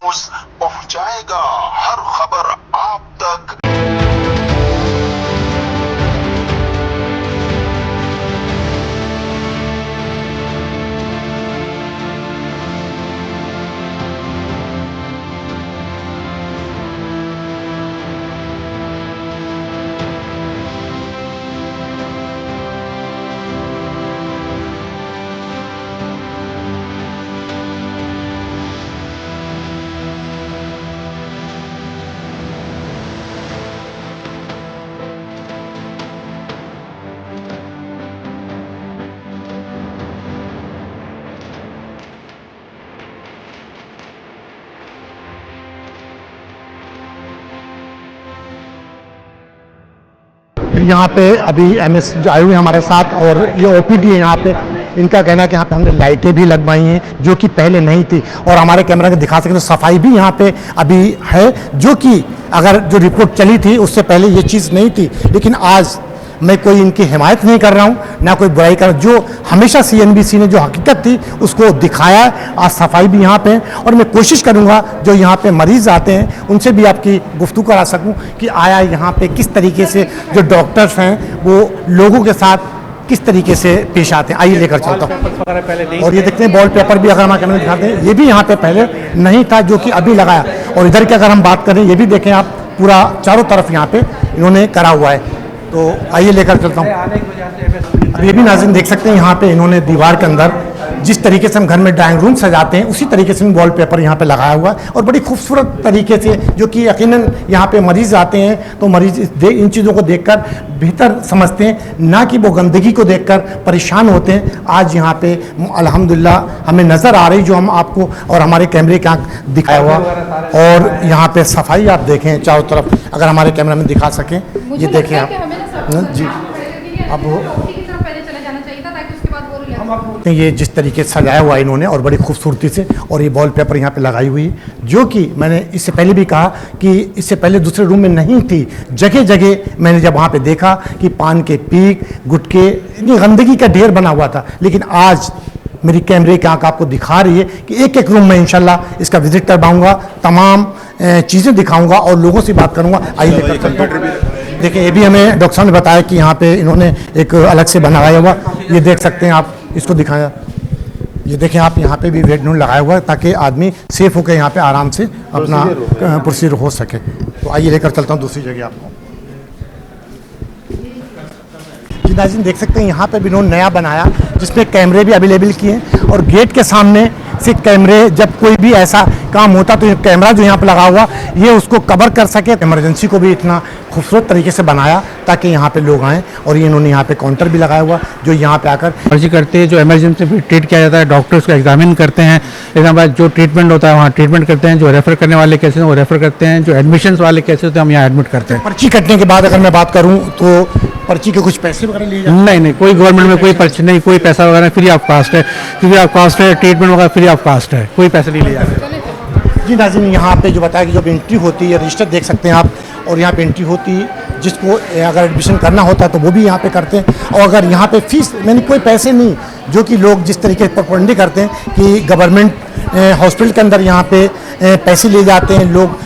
News पहुंचाएगा हर खबर आप तक। यहाँ पे अभी एमएस जो आए हुए हैं हमारे साथ, और ये ओपीडी है यहाँ पे। इनका कहना है कि यहाँ पे हमने लाइटें भी लगवाई हैं जो कि पहले नहीं थी, और हमारे कैमरा को दिखा सकें तो सफाई भी यहाँ पे अभी है, जो कि अगर जो रिपोर्ट चली थी उससे पहले ये चीज़ नहीं थी। लेकिन आज मैं कोई इनकी हिमायत नहीं कर रहा हूँ, ना कोई बुराई कर रहा हूँ। जो हमेशा सीएनबीसी ने जो हकीकत थी उसको दिखाया है। आज सफाई भी यहाँ पे है, और मैं कोशिश करूँगा जो यहाँ पे मरीज़ आते हैं उनसे भी आपकी गुफ्तगू करा सकूँ कि आया यहाँ पे किस तरीके से जो डॉक्टर्स हैं वो लोगों के साथ किस तरीके से पेश आते हैं। आइए लेकर चलता हूँ। और ये देखते हैं वॉल पेपर भी अगर हमारे कैमरे में दिखाते हैं, ये भी यहाँ पे पहले नहीं था जो कि अभी लगाया। और इधर की अगर हम बात करें, ये भी देखें आप, पूरा चारों तरफ यहाँ पे इन्होंने करा हुआ है। तो आइए लेकर चलता हूँ। अब ये भी नाज़रीन देख सकते हैं यहाँ पे इन्होंने दीवार के अंदर जिस तरीके से हम घर में ड्राइंग रूम सजाते हैं उसी तरीके से वॉलपेपर यहाँ पे लगाया हुआ है, और बड़ी खूबसूरत तरीके से, जो कि यकीनन यहाँ पे मरीज़ आते हैं तो मरीज़ इन चीज़ों को देखकर बेहतर समझते हैं, ना कि वो गंदगी को देखकर परेशान होते हैं। आज यहाँ पे अल्हम्दुलिल्लाह हमें नज़र आ रही जो हम आपको और हमारे कैमरे के आँख दिखाया हुआ, और यहाँ पे सफाई आप देखें चारों तरफ, अगर हमारे कैमरा में दिखा सकें, ये देखें आप जी। अब ये जिस तरीके से सजाया हुआ इन्होंने और बड़ी खूबसूरती से, और ये वॉलपेपर यहाँ पे लगाई हुई है, जो कि मैंने इससे पहले भी कहा कि इससे पहले दूसरे रूम में नहीं थी। जगह जगह मैंने जब वहाँ पे देखा कि पान के पीक, गुटके, इतनी गंदगी का ढेर बना हुआ था, लेकिन आज मेरी कैमरे की आँख आपको दिखा रही है कि एक एक रूम में इंशाल्लाह इसका विजिट करवाऊँगा, तमाम चीज़ें दिखाऊँगा और लोगों से बात करूँगा। आइए लेकर चलता हूँ। देखिए, ये भी हमें डॉक्टर साहब ने बताया कि यहाँ पे इन्होंने एक अलग से बनाया हुआ, ये देख सकते हैं आप, इसको दिखाया। ये देखें आप, यहाँ पे भी वेट नोट लगाया हुआ है ताकि आदमी सेफ होकर यहाँ पे आराम से अपना प्रोसीजर हो सके। तो आइए लेकर चलता हूँ दूसरी जगह आपको। जी नाज़रीन देख सकते हैं यहाँ पे भी इन्होंने नया बनाया जिसमें कैमरे भी अवेलेबल किए हैं, और गेट के सामने से कैमरे, जब कोई भी ऐसा काम होता तो ये कैमरा जो यहाँ पे लगा हुआ ये उसको कवर कर सके। इमरजेंसी को भी इतना खूबसूरत तरीके से बनाया ताकि यहाँ पे लोग आएँ, और ये इन्होंने यहाँ पे काउंटर भी लगाया हुआ जो यहाँ पे आकर पर्ची करते हैं। जो इमरजेंसी में ट्रीट किया जाता है, डॉक्टर्स को एग्जामिन करते हैं, इसके बाद जो ट्रीटमेंट होता है वहाँ ट्रीटमेंट करते हैं, जो रेफर करने वाले केसेस हैं वो रेफर करते हैं, जो एडमिशन वाले केसेस होते हैं हम यहाँ एडमिट करते हैं। पर्ची कटने के बाद अगर मैं बात करूँ तो पर्ची के कुछ पैसे वगैरह लिए जाते हैं? नहीं, कोई गवर्नमेंट में कोई पर्ची नहीं, कोई पैसा वगैरह, फ्री ऑफ कास्ट है, फ्री ऑफ कास्ट है, ट्रीटमेंट वगैरह फ्री ऑफ कास्ट है, कोई पैसे नहीं लिए जाते। जी नाज़रीन, यहाँ पे जो बताया कि जब एंट्री होती है, रजिस्टर देख सकते हैं आप, और यहाँ पे एंट्री होती है, जिसको अगर एडमिशन करना होता है तो वो भी यहाँ पे करते हैं। और अगर यहाँ पे फीस मैंने कोई पैसे नहीं, जो कि लोग जिस तरीके से प्रोपेगेंडा करते हैं कि गवर्नमेंट हॉस्पिटल के अंदर यहाँ पे पैसे ले जाते हैं, लोग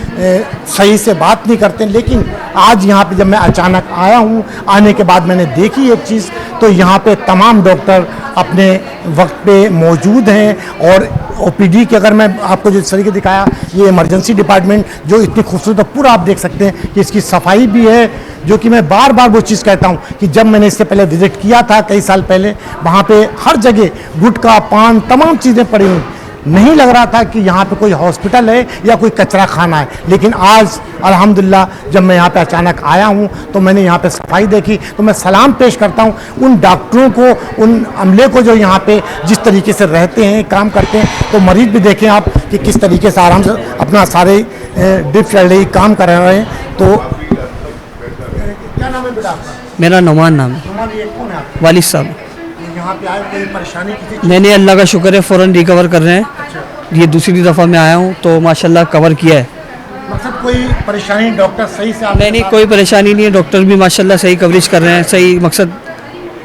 सही से बात नहीं करते। लेकिन आज यहाँ पे जब मैं अचानक आया हूँ, आने के बाद मैंने देखी एक चीज़, तो यहाँ पे तमाम डॉक्टर अपने वक्त पे मौजूद हैं, और ओपीडी की अगर मैं आपको जिस तरीके दिखाया, ये इमरजेंसी डिपार्टमेंट जो इतनी खूबसूरत है, पूरा आप देख सकते हैं कि इसकी सफाई भी है, जो कि मैं बार बार वो चीज़ कहता हूँ कि जब मैंने इससे पहले विजिट किया था कई साल पहले, वहाँ पे हर जगह गुटखा, पान, तमाम चीज़ें पड़ी हुई, नहीं लग रहा था कि यहाँ पे कोई हॉस्पिटल है या कोई कचरा खाना है। लेकिन आज अल्हम्दुलिल्लाह जब मैं यहाँ पे अचानक आया हूँ तो मैंने यहाँ पे सफाई देखी, तो मैं सलाम पेश करता हूँ उन डॉक्टरों को, उन अमले को जो यहाँ पे जिस तरीके से रहते हैं, काम करते हैं। तो मरीज भी देखें आप कि किस तरीके से आराम से अपना सारे डिप चल रही काम कर रहे हैं। तो क्या नाम है बेटा आपका? मेरा नुमान नाम है। नुमान, ये कौन है आप? वालिद साहब। यहाँ पे आए, कोई परेशानी किसी? मैंने अल्लाह का शुक्र है फ़ौरन रिकवर कर रहे हैं। ये दूसरी दफ़ा मैं आया हूँ तो माशाल्लाह कवर किया है। मतलब कोई परेशानी, डॉक्टर सही से? नहीं, कोई परेशानी नहीं है। डॉक्टर भी माशाल्लाह सही कवरेज कर रहे हैं, सही मकसद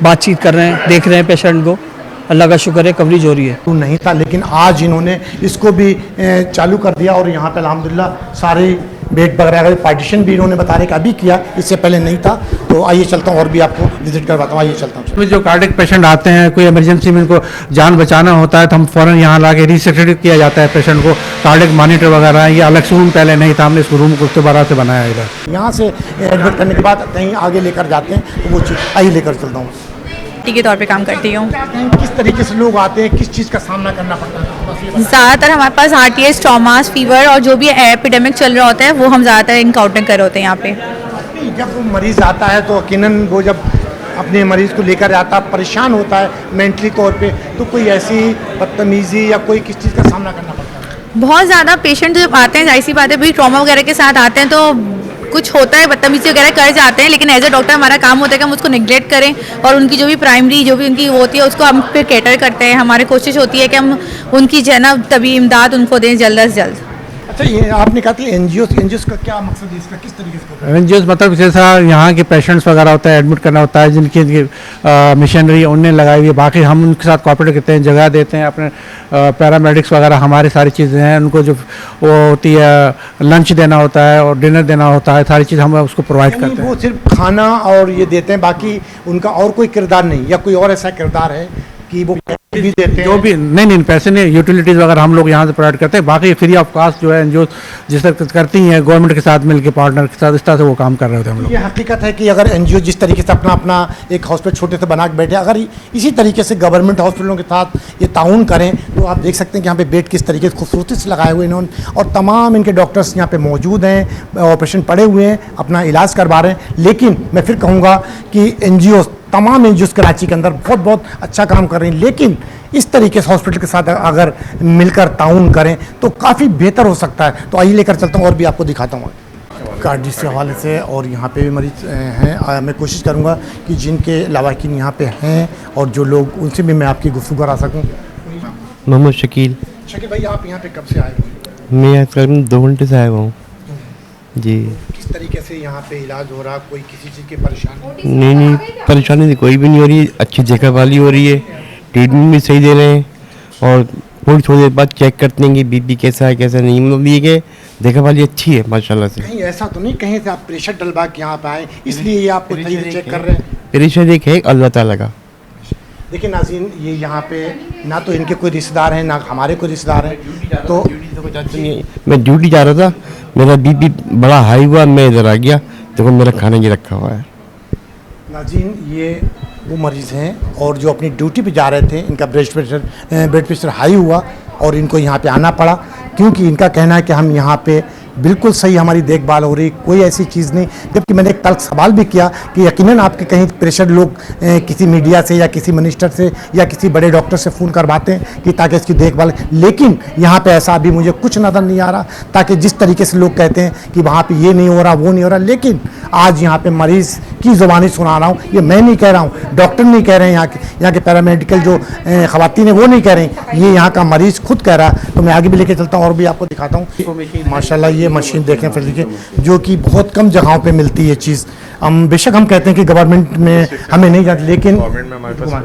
बातचीत कर रहे हैं, देख रहे हैं पेशेंट को। अल्लाह का शुक्र है कवरेज हो रही है। तो नहीं था, लेकिन आज इन्होंने इसको भी चालू कर दिया और यहाँ पे अल्हम्दुलिल्लाह सारे बेड वगैरह पार्टीशन भी इन्होंने बता रहे कि अभी किया, इससे पहले नहीं था। तो आइए चलता हूँ और भी आपको विजिट करवाता हूँ, आइए चलता हूँ। जो कार्डिक पेशेंट आते हैं, कोई इमरजेंसी में इनको जान बचाना होता है तो हम फ़ौरन यहाँ ला के रिसेसिटेट किया जाता है पेशेंट को। कार्डिक मॉनिटर वगैरह ये अलग से रूम पहले नहीं था, हमने इस रूम को दोबारा से बनाया इधर। यहाँ से एडमिट करने के बाद कहीं आगे लेकर जाते हैं तो वो चीज़ आइए लेकर चलता हूँ। के तौर पे काम करती हूँ। किस तरीके से लोग आते हैं, किस चीज़ का सामना करना पड़ता है? बस ये बताइए। ज़्यादातर हमारे पास RTS, ट्रॉमास, फीवर और जो भी एपिडेमिक चल रहा होता है वो हम ज़्यादातर इनकाउंटर कर होते हैं यहाँ पे। जब वो मरीज़ आता है तो यकीनन वो जब अपने मरीज़ को लेकर आता है, परेशान होता है मेंटली तौर पे, तो कोई ऐसी बदतमीज़ी या कोई किस चीज़ का सामना करना पड़ता है? बहुत ज़्यादा पेशेंट जब आते हैं, जाहिर सी बात है भाई, ट्रॉमा वगैरह के साथ आते हैं तो कुछ होता है, बदतमीजी वगैरह कर जाते हैं, लेकिन एज ए डॉक्टर हमारा काम होता है कि हम उसको निगलेक्ट करें और उनकी जो भी प्राइमरी जो भी उनकी वो होती है उसको हम फिर कैटर करते हैं। हमारी कोशिश होती है कि हम उनकी जो है ना तभी इमदाद उनको दें जल्द से जल्द। अच्छा, ये आपने कहा कि एनजीओ का क्या मकसद है, इसका किस तरीके से? एनजीओ मतलब जैसा यहाँ के पेशेंट्स वगैरह होता है, एडमिट करना होता है, जिनकी मिशनरी उनने लगाई हुई है, बाकी हम उनके साथ कॉपरेट करते हैं, जगह देते हैं, अपने पैरामेडिक्स वगैरह हमारी सारी चीज़ें हैं। उनको जो वो होती है लंच देना होता है और डिनर देना होता है, सारी चीज़ हम उसको प्रोवाइड करते हैं। वो सिर्फ खाना और ये देते हैं, बाकी उनका और कोई किरदार नहीं, या कोई और ऐसा किरदार है कि वो पैसे भी देते हैं? जो भी नहीं पैसे नहीं, यूटिलिटीज़ वगैरह हम लोग यहाँ से प्रोवाइड करते हैं, बाकी फ्री ऑफ कॉस्ट जो है एनजीओ जिस तरह करती हैं गवर्नमेंट के साथ मिलकर, पार्टनर के साथ, इस तरह से वो काम कर रहे होते हैं हम लोग। ये हकीकत है कि अगर एनजीओ जिस तरीके से अपना एक हॉस्पिटल छोटे से बना के बैठे, अगर इसी तरीके से गवर्नमेंट हॉस्पिटलों के साथ ये ताउन करें तो आप देख सकते हैं कि यहाँ पे बेड किस तरीके से खूबसूरती से लगाए हुए इन्होंने, और तमाम इनके डॉक्टर्स यहाँ पे मौजूद हैं, ऑपरेशन पड़े हुए हैं, अपना इलाज करवा रहे हैं। लेकिन मैं फिर कहूँगा कि एनजीओ, तमाम एनजीओ कराची के अंदर बहुत अच्छा काम कर रही हैं, लेकिन इस तरीके से हॉस्पिटल के साथ अगर मिलकर ताउन करें तो काफ़ी बेहतर हो सकता है। तो आइए लेकर चलता हूँ और भी आपको दिखाता हूँ कार्डिस के हवाले से। और यहाँ पे भी मरीज हैं, मैं कोशिश करूँगा कि जिनके लवाकिन यहाँ पे हैं और जो लोग, उनसे भी मैं आपकी गुफ्तगू करा सकूँ। मोहम्मद शकील भाई, आप यहाँ पे कब से आए हुए? मैं तकरीबन 2 घंटे से आया हुआ हूँ जी। किस तरीके से यहाँ पे इलाज हो रहा, कोई किसी चीज़ की परेशानी? नहीं परेशानी तो कोई भी नहीं हो रही, अच्छी जगह वाली हो रही है, ट्रीटमेंट भी सही दे रहे हैं और थोड़ी देर बाद चेक करते हैं कि बीपी कैसा है कैसा नहीं, मतलब ये कि देखा वाली अच्छी है माशाल्लाह से। कहीं ऐसा तो नहीं कहीं से आप प्रेशर डलवा के यहाँ पे आए इसलिए ये आपको चेक कर रहे हैं? प्रेशर एक है अल्लाह ताला का। देखिए नाज़रीन, ये यहाँ पे ना तो इनके कोई रिश्तेदार हैं ना हमारे कोई रिश्तेदार हैं, तो मैं ड्यूटी जा रहा था, मेरा बीपी बड़ा हाई हुआ, मैं इधर आ गया, देखो मेरा खाना ये रखा हुआ है। नाज़रीन, ये वो मरीज़ हैं और जो अपनी ड्यूटी पे जा रहे थे, इनका ब्लड प्रेशर हाई हुआ और इनको यहाँ पे आना पड़ा, क्योंकि इनका कहना है कि हम यहाँ पे बिल्कुल सही हमारी देखभाल हो रही, कोई ऐसी चीज़ नहीं। जबकि मैंने एक तल्ख सवाल भी किया कि यकीनन आपके कहीं प्रेशर लोग किसी मीडिया से या किसी मिनिस्टर से या किसी बड़े डॉक्टर से फ़ोन करवाते हैं कि ताकि इसकी देखभाल, लेकिन यहाँ पे ऐसा अभी मुझे कुछ नज़र नहीं आ रहा। ताकि जिस तरीके से लोग कहते हैं कि वहाँ पे ये नहीं हो रहा वो नहीं हो रहा, लेकिन आज यहाँ पे मरीज़ की ज़ुबानी सुना रहा हूँ, ये मैं नहीं कह रहा हूँ, डॉक्टर नहीं कह रहे हैं, यहाँ के पैरामेडिकल जो ख़वातीन है वो नहीं कह रहे हैं, ये यहाँ का मरीज़ खुद कह रहा है। तो मैं आगे भी लेके चलता हूँ और भी आपको दिखाता हूँ। माशाल्लाह ये मशीन देखें फिर देखिए, जो कि बहुत कम जगहों पे मिलती है चीज़। हम बेशक हम कहते हैं कि गवर्नमेंट में हमें नहीं जाती, लेकिन गवर्नमेंट में हमारे पास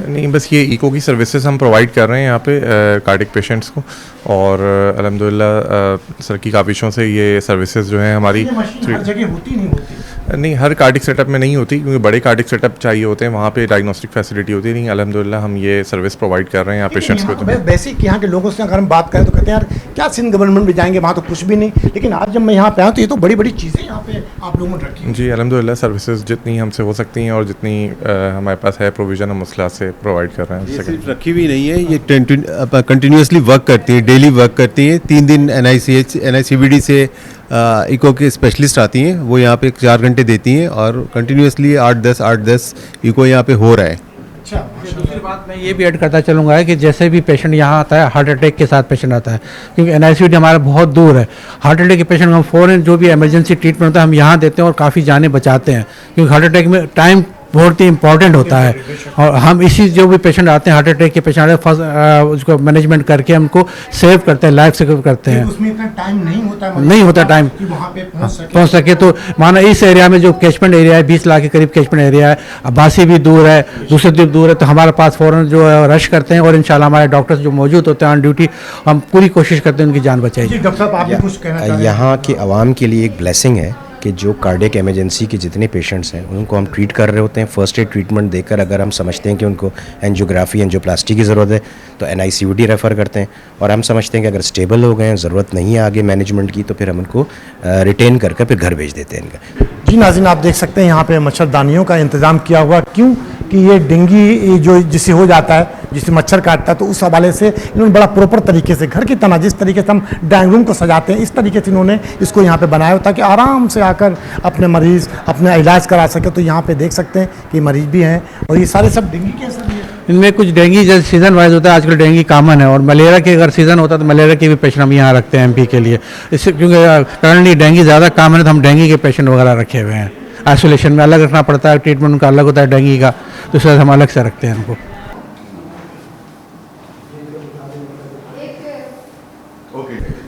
नहीं, बस ये इको की सर्विसेज हम प्रोवाइड कर रहे हैं यहाँ पे कार्डिक पेशेंट्स को, और अल्हम्दुलिल्लाह सर की काविशों से ये सर्विसेज जो है हमारी हर जगह होती नहीं होती। नहीं, हर कार्डिक सेटअप में नहीं होती, क्योंकि बड़े कार्डिक सेटअप चाहिए होते हैं, वहाँ पे डायग्नोस्टिक फैसिलिटी होती है। नहीं, अल्हम्दुलिल्लाह हम ये सर्विस प्रोवाइड कर रहे हैं यहाँ पेशेंट्स को। तो बेसिक यहाँ के लोगों से अगर हम बात करें तो कहते हैं यार क्या सिंध गवर्नमेंट में जाएंगे, वहाँ तो कुछ भी नहीं, लेकिन आज जब मैं यहाँ पे आया तो ये तो बड़ी बड़ी चीज़ें यहाँ पे आप लोगों ने रखी हैं। जी अल्हम्दुलिल्लाह, सर्विसेज जितनी हमसे हो सकती हैं और जितनी हमारे पास है प्रोविज़न, हम उसला से प्रोवाइड कर रहे हैं। ये सिर्फ रखी हुई नहीं है, ये कंटिन्यूसली वर्क करती है, डेली वर्क करती है। 3 दिन NICVD से इको के स्पेशलिस्ट आती हैं, वो यहाँ पे 4 घंटे देती हैं और कंटिन्यूसली 8-10 इको यहाँ पे हो रहा है। दूसरी बात मैं ये भी ऐड करता चलूँगा कि जैसे भी पेशेंट यहाँ आता है, हार्ट अटैक के साथ पेशेंट आता है, क्योंकि NICVD हमारा बहुत दूर है, हार्ट अटैक के पेशेंट हम फ़ौरन जो भी इमरजेंसी ट्रीटमेंट होता है हम यहाँ देते हैं और काफ़ी जाने बचाते हैं, क्योंकि हार्ट अटैक में टाइम बहुत ही इंपॉर्टेंट होता है। और हम इसी जो भी पेशेंट आते हैं, हार्ट अटैक के पेशेंट आते हैं, फर्स्ट उसको मैनेजमेंट करके हमको सेव करते हैं, लाइफ सेव करते हैं। उसमें इतना टाइम नहीं होता है, नहीं होता टाइम कि वहाँ पे पहुँच सके। तो माना इस एरिया में जो कैचमेंट एरिया है 20 लाख के करीब कैचमेंट एरिया है, अब्बासी भी दूर है, दूसरे दूर है, तो हमारे पास फ़ौरन जो है रश करते हैं और इंशाल्लाह हमारे डॉक्टर्स जो मौजूद होते हैं ऑन ड्यूटी, हम पूरी कोशिश करते हैं उनकी जान बचाई। डॉक्टर साहब आप भी कुछ कहना चाह रहे हैं? यहाँ की आवाम के लिए एक ब्लेसिंग है कि जो कार्डियक इमरजेंसी के जितने पेशेंट्स हैं उनको हम ट्रीट कर रहे होते हैं। फर्स्ट एड ट्रीटमेंट देकर अगर हम समझते हैं कि उनको एंजियोग्राफी एंजियोप्लास्टी की ज़रूरत है तो NICVD रेफ़र करते हैं, और हम समझते हैं कि अगर स्टेबल हो गए हैं, ज़रूरत नहीं है आगे मैनेजमेंट की, तो फिर हम उनको रिटेन करके फिर घर भेज देते हैं इनका। जी नाज़रीन, आप देख सकते हैं यहाँ पे मच्छरदानियों का इंतज़ाम किया हुआ, क्यों कि ये डेंगू जो जिससे हो जाता है, जिससे मच्छर काटता है, तो उस हवाले से इन्होंने बड़ा प्रॉपर तरीके से घर की तरह जिस तरीके से हम ड्राइंग रूम को सजाते हैं इस तरीके से इन्होंने इसको यहाँ पे बनाया हो ताकि आराम से आकर अपने मरीज़ अपना इलाज करा सके। तो यहाँ पे देख सकते हैं कि मरीज़ भी हैं और ये सारे सब डेंगू के असर भी है। इनमें कुछ डेंगू जैसे सीज़न वाइज होता है, आजकल डेंगू कॉमन है, और मलेरिया के अगर सीज़न होता है तो मलेरिया के भी पेशेंट हम यहाँ रखते हैं MP के लिए। इससे क्योंकि करंटली डेंगू ज़्यादा कॉमन है तो हम डेंगू के पेशेंट वगैरह रखे हुए हैं। आइसोलेशन में अलग रखना पड़ता है, ट्रीटमेंट उनका अलग होता है डेंगू का, तो इसलिए हम अलग से रखते हैं उनको।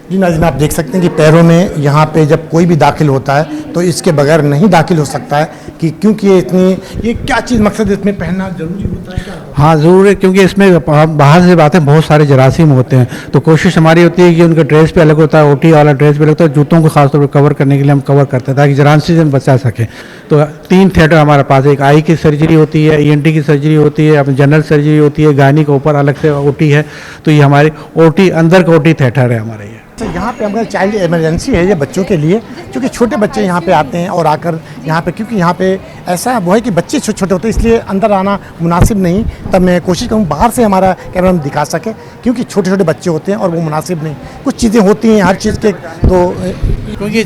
जी नाज़रीन, आप देख सकते हैं कि पैरों में यहाँ पे जब कोई भी दाखिल होता है तो इसके बगैर नहीं दाखिल हो सकता है कि क्योंकि ये क्या चीज़ मकसद इसमें पहनना जरूरी होता है क्या? हाँ ज़रूर है, क्योंकि इसमें बाहर से आते हैं बहुत सारे जरासीम होते हैं, तो कोशिश हमारी होती है कि उनका ड्रेस पे अलग होता है, OT वाला ड्रेस भी लगता है, जूतों को खासतौर पर कवर करने के लिए हम कवर करते हैं ताकि जरासीम से बचा सकें। तो 3 थिएटर हमारे पास, एक आई की सर्जरी होती है, ENT की सर्जरी होती है, अपनी जनरल सर्जरी होती है, गायनी के ऊपर अलग से OT है, तो ये हमारी OT अंदर का OT थिएटर है हमारे। ये यहाँ पे हमारे चाइल्ड इमरजेंसी है ये बच्चों के लिए, क्योंकि छोटे बच्चे यहाँ पे आते हैं और आकर यहाँ पे, क्योंकि यहाँ पे ऐसा वो है कि बच्चे छोटे छोटे होते हैं इसलिए अंदर आना मुनासिब नहीं। तब मैं कोशिश करूँ बाहर से हमारा कैमरा में दिखा सके, क्योंकि छोटे छोटे बच्चे होते हैं और वो मुनासिब नहीं, कुछ चीज़ें होती हैं हर चीज़ के। तो क्योंकि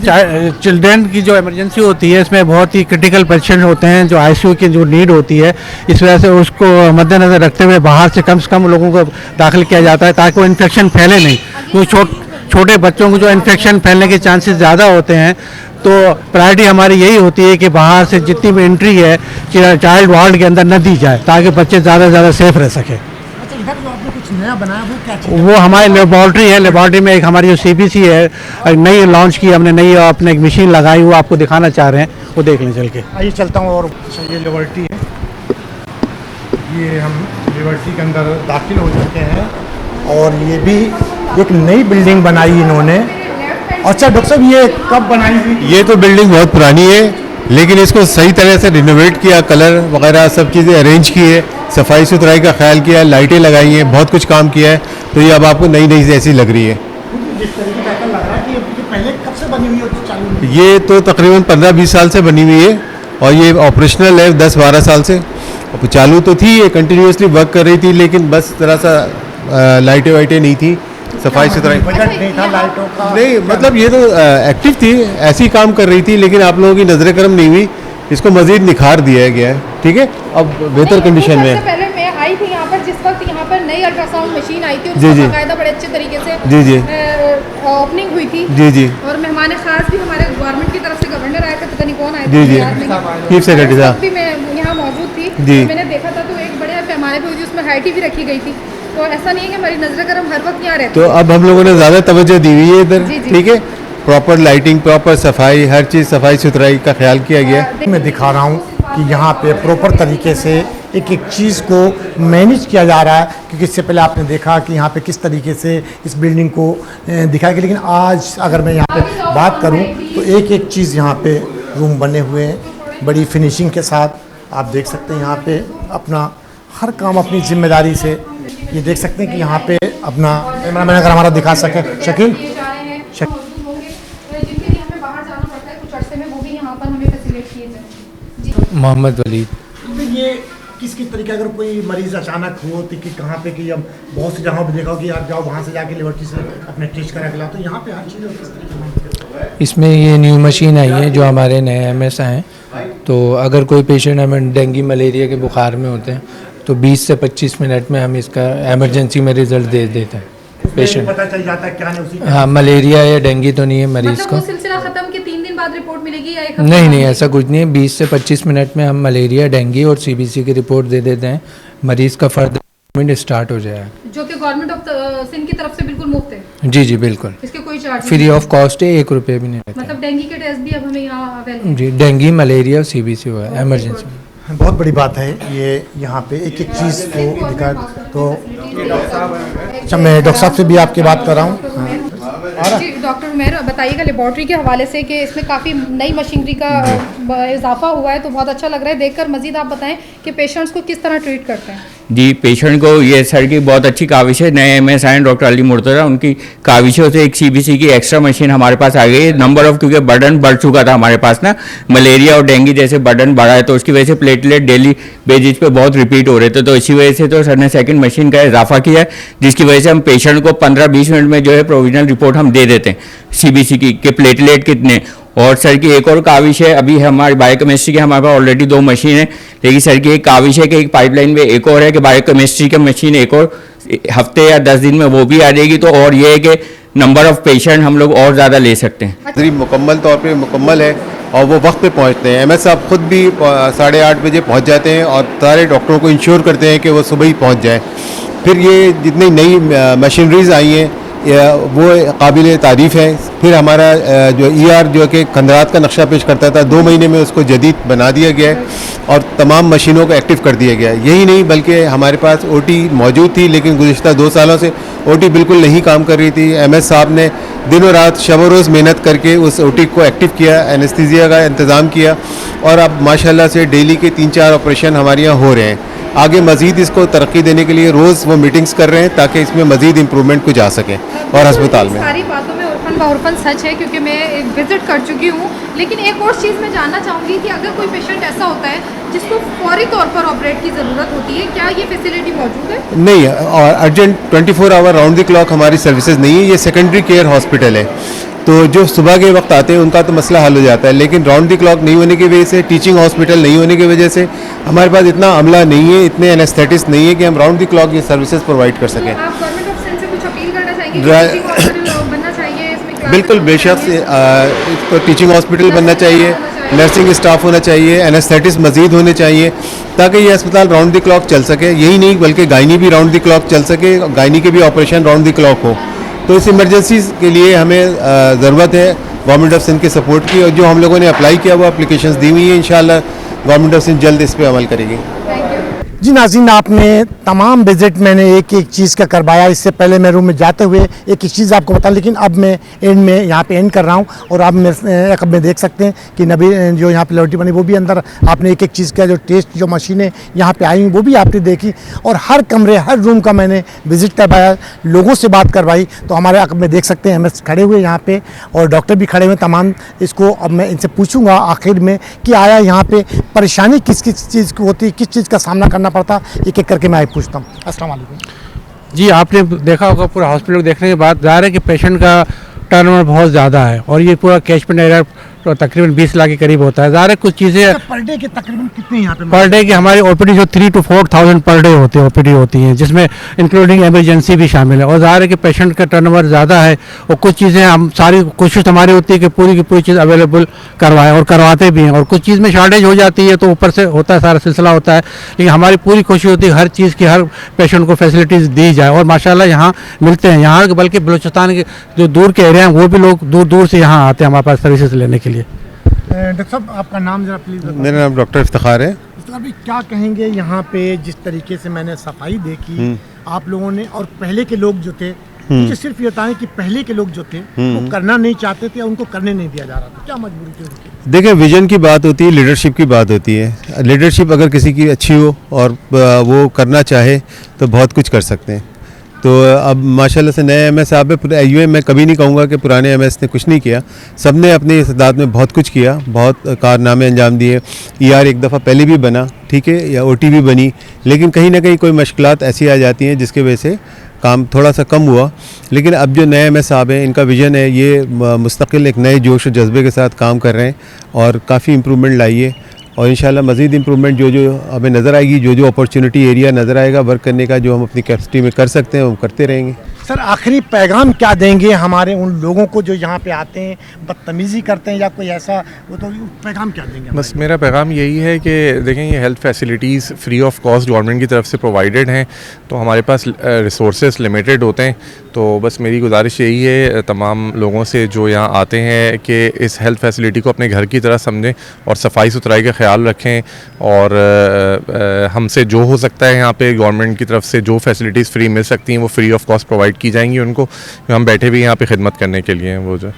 चिल्ड्रेन की जो इमरजेंसी होती है इसमें बहुत ही क्रिटिकल पेशेंट होते हैं जो ICU की जो नीड होती है, इस वजह से उसको मद्देनज़र रखते हुए बाहर से कम लोगों को दाखिल किया जाता है ताकि वो इन्फेक्शन फैले नहीं। क्योंकि छोटे बच्चों को जो इन्फेक्शन फैलने के चांसेस ज़्यादा होते हैं, तो प्रायोरिटी हमारी यही होती है कि बाहर से जितनी भी एंट्री है चाइल्ड वार्ड के अंदर न दी जाए ताकि बच्चे ज़्यादा से ज़्यादा सेफ रह सकें। अच्छा, इधर जो आपने कुछ नया बनाया वो क्या चीज़? वो हमारी लेबॉर्ट्री है, लेबॉर्ट्री में एक हमारी जो CPC है नई लॉन्च की हमने, नई अपने एक मशीन लगाई, वो आपको दिखाना चाह रहे हैं, वो देख लें चल के। आइए चलता हूँ। और ये लेबॉर्ट्री है, ये हम लेबॉर्ट्री के अंदर दाखिल हो चुके हैं और ये भी एक नई बिल्डिंग बनाई इन्होंने। अच्छा डॉक्टर साहब, ये कब बनाई हुई? ये तो बिल्डिंग बहुत पुरानी है, लेकिन इसको सही तरह से रिनोवेट किया, कलर वगैरह सब चीज़ें अरेंज की है, सफाई सुथराई का ख्याल किया है, लाइटें लगाई हैं, बहुत कुछ काम किया है, तो ये अब आपको नई नई जैसी लग रही है। जिस तरीके का ऐसा लग रहा है कि ये पहले कब से बनी हुई है और चालू हुई है? ये तो तकरीबन 15-20 साल से बनी हुई है और ये ऑपरेशनल है 10-12 साल से। चालू तो थी, ये कंटिन्यूसली वर्क कर रही थी, लेकिन बस थोड़ा सा लाइटें वाइटें नहीं थी, सफाई सुथराई बजट नहीं था लाइटों का? नहीं, मतलब ये तो एक्टिव थी, ऐसी काम कर रही थी, लेकिन आप लोगों की नजर करम नहीं हुई, इसको मजीद निखार दिया गया है। ठीक है, अब बेहतर कंडीशन में है। पहले मैं आई थी यहाँ पर, जिस वक्त यहाँ पर नई अल्ट्रासाउंड मशीन आई थी और जी, उसका जी। बाकायदा बड़े अच्छे तरीके से जी ओपनिंग हुई थी। जी और मेहमान खास भी हमारे गवर्नमेंट की तरफ से गवर्नर आए थे, पता नहीं कौन आए जी, थे, जी। याद नहीं। चीफ सेक्रेटरी साहब भी मैं यहाँ मौजूद थी, जी। तो मैंने देखा था तो एक बड़े पैमाने पर हुई थी, उसमें हाइटी भी रखी गई थी, तो ऐसा नहीं है कि हमारी नजर करम हर वक्त यहाँ रहती तो अब हम लोगों ने ज़्यादा तवज्जो दी हुई है इधर। जी, जी। ठीक है, प्रॉपर लाइटिंग, प्रॉपर सफाई, हर चीज़ सफाई सुथराई का ख्याल किया गया है। मैं दिखा रहा हूँ कि यहाँ पे प्रॉपर तरीके से एक एक चीज़ को मैनेज किया जा रहा है, क्योंकि इससे पहले आपने देखा कि यहाँ पे किस तरीके से इस बिल्डिंग को दिखाया गया, लेकिन आज अगर मैं यहाँ पे बात करूँ तो एक एक चीज़ यहाँ पे रूम बने हुए हैं बड़ी फिनिशिंग के साथ। आप देख सकते हैं यहाँ पे अपना हर काम अपनी जिम्मेदारी से, ये देख सकते हैं कि यहाँ पे अपना कैमरा मैन अगर हमारा दिखा सके, शकील मोहम्मद वलीद। ये किस किस तरीके, अगर कोई मरीज़ अचानक हो तो कि कहाँ पे कि अब बहुत सी जगहों पे देखा हो कि यार जाओ वहाँ से जाके लेबोरेटरी से अपने टेस्ट करा के लाओ, तो यहाँ पे हर चीज़ किस तरीके? इसमें ये न्यू मशीन आई है जो हमारे नए MS हैं, तो अगर कोई पेशेंट हमें डेंगू मलेरिया के बुखार में होते हैं तो 20 से 25 मिनट में हम इसका एमरजेंसी में रिज़ल्ट दे देते हैं। पेशेंट। पता चल जाता है क्या नहीं उसी हाँ, मलेरिया या डेंगू तो नहीं है मरीज मतलब को। वो सिलसिला खत्म के 3 दिन बाद रिपोर्ट मिलेगी या एक नहीं नहीं, ऐसा कुछ नहीं है। 20 से 25 मिनट में हम मलेरिया, डेंगू और सीबीसी की रिपोर्ट दे देते हैं, मरीज का फर्दर ट्रीटमेंट स्टार्ट हो जाएगा। जो कि गवर्नमेंट ऑफ सिंध की तरफ से बिल्कुल मुफ्त है। जी जी बिल्कुल, इसके कोई चार्ज फ्री ऑफ कॉस्ट है, 1 रुपये भी नहीं लेते। मतलब डेंगू के टेस्ट भी अब हमें यहाँ अवेलेबल। जी, डेंगू, मलेरिया और सीबीसी हुआ है इमरजेंसी में। बहुत बड़ी बात है ये। यहाँ पे एक एक चीज़ को दिखा तो अच्छा, मैं डॉक्टर साहब से भी आपकी बात कर रहा हूँ। जी डॉक्टर उमैर, बताइएगा लेबॉर्ट्री के हवाले से कि इसमें काफ़ी नई मशीनरी का इजाफा हुआ है, तो बहुत अच्छा लग रहा है देखकर। मजीद आप बताएं कि पेशेंट्स को किस तरह ट्रीट करते हैं। जी, पेशेंट को ये सर की बहुत अच्छी काविश है। नए एमएस आए डॉक्टर अली मुर्तज़ा, उनकी काविशों से एक सीबीसी की एक्स्ट्रा मशीन हमारे पास आ गई है। नंबर ऑफ, क्योंकि बर्डन बढ़ चुका था हमारे पास ना, मलेरिया और डेंगू जैसे बर्डन बढ़ा है, तो उसकी वजह से प्लेटलेट डेली बेसिस पे बहुत रिपीट हो रहे थे। तो इसी वजह से तो सर ने सेकंड मशीन का इजाफा किया है, जिसकी वजह से हम पेशेंट को 15-20 मिनट में जो है प्रोविजनल रिपोर्ट हम दे देते हैं सीबीसी की कि प्लेटलेट कितने। और सर की एक और काविश है, अभी हमारी बायोकेमिस्ट्री की हमारे पास ऑलरेडी 2 मशीन है, लेकिन सर की एक काविश है कि एक पाइपलाइन में एक और है कि बायोकेमिस्ट्री की मशीन एक और हफ्ते या 10 दिन में वो भी आ जाएगी। तो और ये है कि नंबर ऑफ पेशेंट हम लोग और ज़्यादा ले सकते हैं। मुकम्मल तौर पे मुकम्मल है और वो वक्त पे पहुंचते हैं। एमएस साहब खुद भी 8:30 बजे पहुंच जाते हैं और सारे डॉक्टरों को इंश्योर करते हैं कि वो सुबह ही पहुंच जाए। फिर ये जितनी नई मशीनरीज आई हैं वो काबिल तारीफ़ है। फिर हमारा जो ER जो कि खंदरात का नक्शा पेश करता था, 2 महीने में उसको जदीद बना दिया गया है और तमाम मशीनों को एक्टिव कर दिया गया है। यही नहीं बल्कि हमारे पास OT मौजूद थी, लेकिन गुज़िश्ता 2 सालों से OT बिल्कुल नहीं काम कर रही थी। एमएस साहब ने दिनों रात शब रोज़ मेहनत करके उस OT को एक्टिव किया, एनेस्थीसिया का इंतज़ाम किया और अब माशाल्लाह से डेली के 3-4 ऑपरेशन हमारे यहाँ हो रहे हैं। आगे मज़ीद इसको तरक्की देने के लिए रोज़ वो मीटिंग्स कर रहे हैं ताकि इसमें मज़ीद इम्प्रूवमेंट कुछ आ सके। और अस्पताल में सारी बातों में उर्फन सच है, क्योंकि मैं विज़िट कर चुकी हूँ। लेकिन एक और चीज़ मैं जानना चाहूँगी कि अगर कोई पेशेंट ऐसा होता है जिसको फौरी तौर पर ऑपरेट की ज़रूरत होती है, क्या ये फैसिलिटी मौजूद है? नहीं, और urgent 24 hour round the clock हमारी सर्विसेज नहीं है। ये सेकेंडरी केयर हॉस्पिटल है, तो जो सुबह के वक्त आते हैं उनका तो मसला हल हो जाता है, लेकिन राउंड द क्लॉक नहीं होने की वजह से, टीचिंग हॉस्पिटल नहीं होने की वजह से हमारे पास इतना अमला नहीं है, इतने एनेस्थेटिस्ट नहीं है कि हम राउंड द क्लॉक ये सर्विसेज प्रोवाइड कर सकें। आप गवर्नमेंट ऑफ सिंध से कुछ अपील करना चाहेंगे कि टीचिंग हॉस्पिटल बनना चाहिए इसमें? बिल्कुल, बेशक इसको टीचिंग हॉस्पिटल बनना चाहिए, नर्सिंग स्टाफ होना चाहिए, एनेस्थेटिस्ट मजीद होने चाहिए ताकि ये अस्पताल राउंड द क्लॉक चल सके। यही नहीं बल्कि गायनी भी राउंड द क्लॉक चल सके, गायनी के भी ऑपरेशन राउंड द क्लॉक हो। तो इस इमरजेंसी के लिए हमें ज़रूरत है गवर्नमेंट ऑफ सिंध के सपोर्ट की, और जो हम लोगों ने अप्लाई किया वो एप्लीकेशंस दी हुई है। इंशाल्लाह गवर्नमेंट ऑफ सिंध जल्द इस पर अमल करेगी। जी नाज़रीन, आपने तमाम विजिट मैंने एक एक चीज़ का करवाया। इससे पहले मैं रूम में जाते हुए एक एक चीज़ आपको बता, लेकिन अब मैं एंड में यहाँ पे एंड कर रहा हूँ। और आप में देख सकते हैं कि नबी जो यहाँ पे लेबोरेटरी बनी वो भी अंदर आपने एक एक चीज़ का जो टेस्ट जो मशीनें यहाँ पे आई हुई वो भी आपने देखी, और हर कमरे हर रूम का मैंने विज़िट करवाया, लोगों से बात करवाई। तो हमारे अब में देख सकते हैं एमएस खड़े हुए यहाँ पे और डॉक्टर भी खड़े हुए तमाम। इसको अब मैं इनसे पूछूँगा आखिर में कि आया यहाँ पे परेशानी किस किस चीज़ की होती है, किस चीज़ का सामना करना पड़ता, एक एक करके मैं पूछता हूँ। अस्सलाम वालेकुम। जी, आपने देखा होगा पूरा हॉस्पिटल देखने के बाद ज़ाहिर है कि पेशेंट का टर्नओवर बहुत ज़्यादा है और ये पूरा कैचमेंट एरिया तो तकरीबन 20 लाख के करीब होता है। ज़ाहिर है कुछ चीज़ें पर डे के तकरीबन कितने यहाँ पे पर डे की हमारी ओपीडी जो 3 to 4,000 पर डे होती है ओपीडी होती हैं, जिसमें इंक्लूडिंग इमरजेंसी भी शामिल है। और ज़ाहिर है कि पेशेंट का टर्नओवर ज़्यादा है और कुछ चीज़ें हम सारी कोशिश हमारी होती है कि पूरी की पूरी चीज़ अवेलेबल करवाएं और करवाते भी हैं, और कुछ चीज़ में शॉर्टेज हो जाती है तो ऊपर से होता है, सारा सिलसिला होता है। लेकिन हमारी पूरी कोशिश होती है हर चीज़ की हर पेशेंट को फैसिलिटीज़ दी जाए और माशाल्लाह यहाँ मिलते हैं। यहाँ बल्कि बलूचिस्तान के जो दूर के एरिया हैं वो भी लोग दूर दूर से यहाँ आते हैं हमारे पास सर्विसेज लेने के लिए। डॉक्टर साहब, आपका नाम जरा प्लीज़ बताइए। मेरा नाम डॉक्टर इफ्तिखार है। अभी क्या कहेंगे यहाँ पे जिस तरीके से मैंने सफाई देखी आप लोगों ने, और पहले के लोग जो थे, मुझे सिर्फ ये बताएं कि पहले के लोग जो थे वो करना नहीं चाहते थे, उनको करने नहीं दिया जा रहा था, क्या मजबूरी थी उनकी? देखिए, विजन की बात होती है, लीडरशिप की बात होती है। लीडरशिप अगर किसी की अच्छी हो और वो करना चाहे तो बहुत कुछ कर सकते हैं। तो अब माशाल्लाह से नए एमएस साहब है, यूँ मैं कभी नहीं कहूँगा कि पुराने एमएस ने कुछ नहीं किया। सब ने अपनी इस्तेदाद में बहुत कुछ किया, बहुत कारनामे अंजाम दिए। ER एक दफ़ा पहले भी बना, ठीक है, या OT भी बनी, लेकिन कहीं ना कहीं कोई मुश्किलात ऐसी आ जाती हैं जिसकी वजह से काम थोड़ा सा कम हुआ। लेकिन अब जो नए एमएस साहब हैं, इनका विज़न है, ये मुस्तकिल एक नए जोश और जज्बे के साथ काम कर रहे हैं और काफ़ी इम्प्रूवमेंट लाइए और इंशाल्लाह मज़ीद इम्प्रूवमेंट जो जो हमें नज़र आएगी, जो जो अपॉर्चुनिटी एरिया नज़र आएगा वर्क करने का, जो हम अपनी कैपेसिटी में कर सकते हैं वो करते रहेंगे। सर आखिरी पैगाम क्या देंगे हमारे उन लोगों को जो यहाँ पे आते हैं बदतमीज़ी करते हैं या कोई ऐसा, वो तो पैगाम क्या देंगे? बस मेरा पैगाम यही है कि देखें, ये health facilities free of cost government की तरफ से प्रोवाइडेड हैं, तो हमारे पास रिसोर्सेज लिमिटेड होते हैं। तो बस मेरी गुजारिश यही है तमाम लोगों से जो यहाँ आते हैं कि इस हेल्थ फैसिलिटी को अपने घर की तरह समझें और सफाई सुथराई का ख्याल रखें, और हमसे जो हो सकता है यहाँ पे गवर्नमेंट की तरफ से जो फैसिलिटीज़ फ्री मिल सकती हैं वो फ्री ऑफ कॉस्ट प्रोवाइड की जाएंगी उनको। हम बैठे भी यहाँ पे खिदमत करने के लिए हैं वो जो।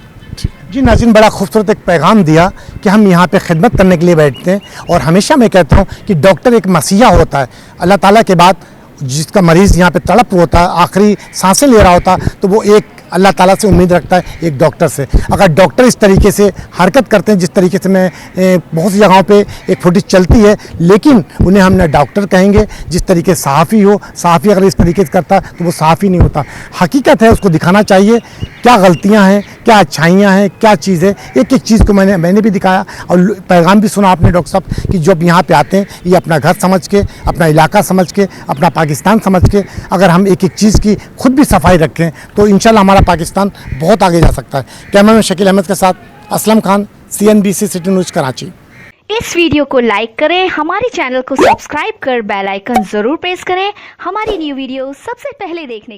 जी नाज़रीन, बड़ा खूबसूरत एक पैगाम दिया कि हम यहाँ पे खिदमत करने के लिए बैठते हैं, और हमेशा मैं कहता हूँ कि डॉक्टर एक मसीहा होता है अल्लाह ताला के बाद। जिसका मरीज़ यहाँ पे तड़प होता है, आखिरी सांसें ले रहा होता, तो वो एक अल्लाह ताला से उम्मीद रखता है एक डॉक्टर से। अगर डॉक्टर इस तरीके से हरकत करते हैं जिस तरीके से मैं बहुत सी जगहों पे एक फुटेज चलती है, लेकिन उन्हें हम ना डॉक्टर कहेंगे। जिस तरीके सहाफ़ी हो, सहाफ़ी अगर इस तरीके से करता तो वो सहाफ़ी नहीं होता। हकीकत है, उसको दिखाना चाहिए क्या गलतियाँ हैं, क्या अच्छाइयाँ हैं, क्या चीज़ है। एक एक चीज़ को मैंने भी दिखाया और पैगाम भी सुना आपने डॉक्टर साहब कि जब यहाँ पे आते हैं ये अपना घर समझ के, अपना इलाका समझ के, अपना पाकिस्तान समझ के अगर हम एक एक चीज़ की खुद भी सफाई रखें तो इंशाल्लाह हमारा पाकिस्तान बहुत आगे जा सकता है। कैमरामैन शकील अहमद के साथ Aslam Khan, CNBC city news Karachi. इस वीडियो को लाइक करें, हमारे चैनल को सब्सक्राइब कर बेल आइकन जरूर प्रेस करें हमारी न्यू वीडियो सबसे पहले देखने के लिए।